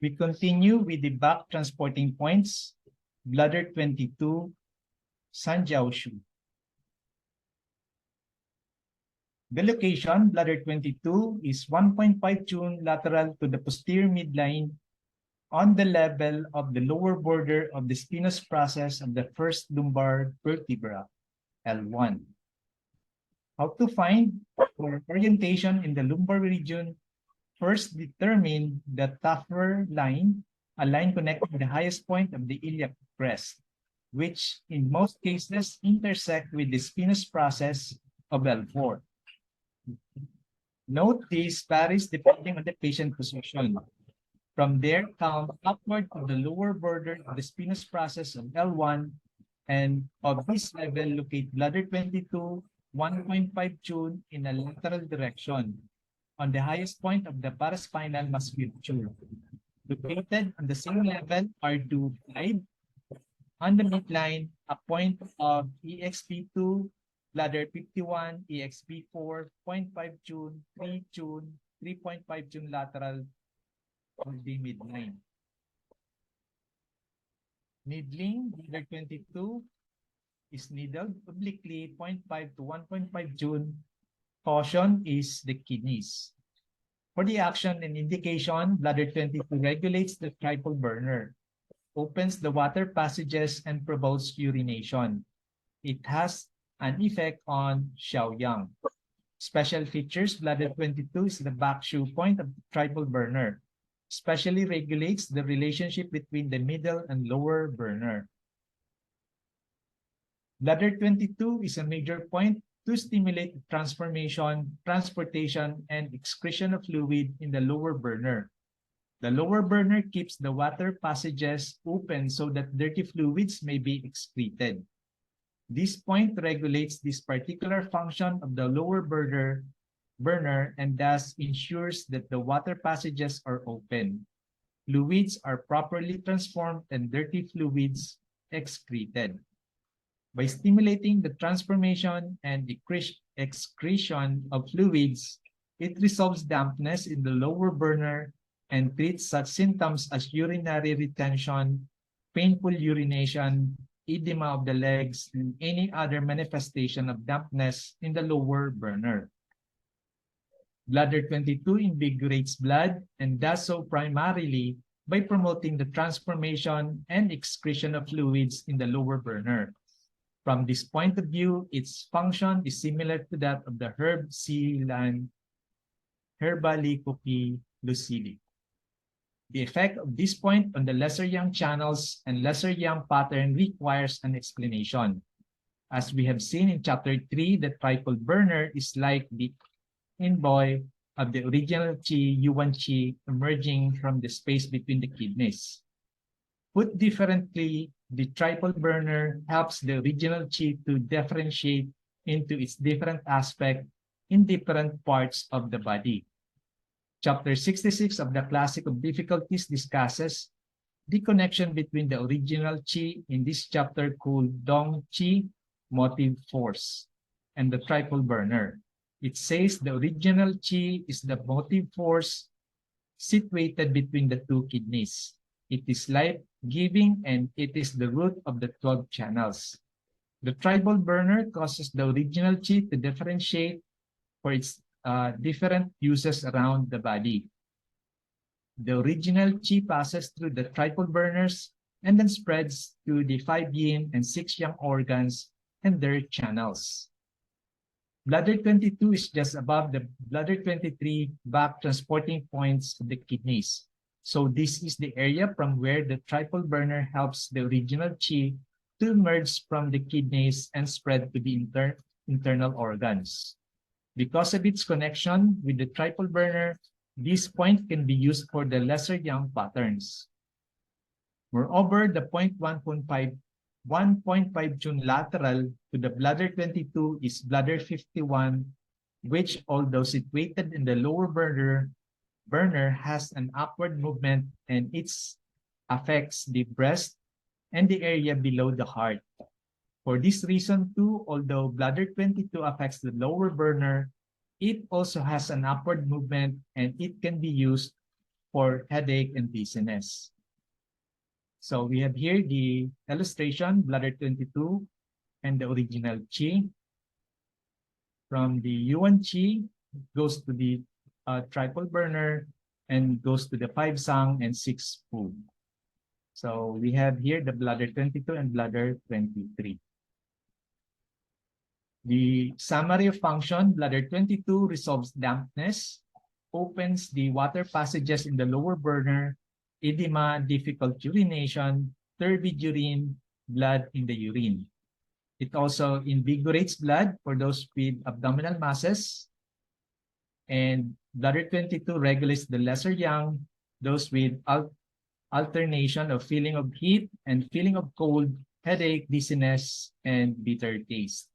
We continue with the back transporting points, bladder 22, Sanjiaoshu. The location, bladder 22, is 1.5 June lateral to the posterior midline on the level of the lower border of the spinous process of the first lumbar vertebra, L1. How to find for orientation in the lumbar region? First, determine the tougher line, a line connecting the highest point of the iliac crest, which in most cases intersect with the spinous process of L4. Note this varies depending on the patient position. From there, count upward to the lower border of the spinous process of L1, and of this level, locate bladder 22, 1.5 June in a lateral direction on the highest point of the paraspinal musculature. Located on the same level are two 5. On the midline, a point of EXP2, bladder 51, EXP4, 0.5 June, 3 June, 3.5 June lateral of the midline. Needling, bladder 22 is needled obliquely 0.5 to 1.5 June. Caution is the kidneys. For the action and indication, bladder 22 regulates the triple burner, opens the water passages, and promotes urination. It has an effect on Xiaoyang. Special features, bladder 22 is the Back-Shu point of the triple burner, especially regulates the relationship between the middle and lower burner. Bladder 22 is a major point to stimulate the transformation, transportation, and excretion of fluid in the lower burner. The lower burner keeps the water passages open so that dirty fluids may be excreted. This point regulates this particular function of the lower burner and thus ensures that the water passages are open. Fluids are properly transformed and dirty fluids excreted. By stimulating the transformation and excretion of fluids, it resolves dampness in the lower burner and treats such symptoms as urinary retention, painful urination, edema of the legs, and any other manifestation of dampness in the lower burner. Bladder 22 invigorates blood and does so primarily by promoting the transformation and excretion of fluids in the lower burner. From this point of view, its function is similar to that of the herb Ceylon Herbalicopi lucidi. The effect of this point on the lesser yang channels and lesser yang pattern requires an explanation. As we have seen in chapter 3, the triple burner is like the envoy of the original qi, yuan qi, emerging from the space between the kidneys. Put differently, the triple burner helps the original qi to differentiate into its different aspects in different parts of the body. Chapter 66 of the Classic of Difficulties discusses the connection between the original qi in this chapter called Dong Qi, motive force, and the triple burner. It says the original qi is the motive force situated between the two kidneys. It is life-giving and it is the root of the 12 channels. The triple burner causes the original qi to differentiate for its different uses around the body. The original qi passes through the triple burners and then spreads to the 5 yin and 6 yang organs and their channels. Bladder 22 is just above the bladder 23 back transporting points of the kidneys. So this is the area from where the triple burner helps the original qi to emerge from the kidneys and spread to the internal organs. Because of its connection with the triple burner, this point can be used for the lesser yang patterns. Moreover, the point 1.5 June lateral to the bladder 22 is bladder 51, which, although situated in the lower burner has an upward movement and it affects the breast and the area below the heart. For this reason too, although bladder 22 affects the lower burner, it also has an upward movement and it can be used for headache and dizziness. So we have here the illustration, bladder 22 and the original chi. From the Yuan chi goes to the triple burner and goes to the 5 Zang and 6 Fu. So we have here the bladder 22 and bladder 23. The summary of function, bladder 22 resolves dampness, opens the water passages in the lower burner, edema, difficult urination, turbid urine, blood in the urine. It also invigorates blood for those with abdominal masses. And bladder 22 regulates the lesser yang, those with alternation of feeling of heat and feeling of cold, headache, dizziness, and bitter taste.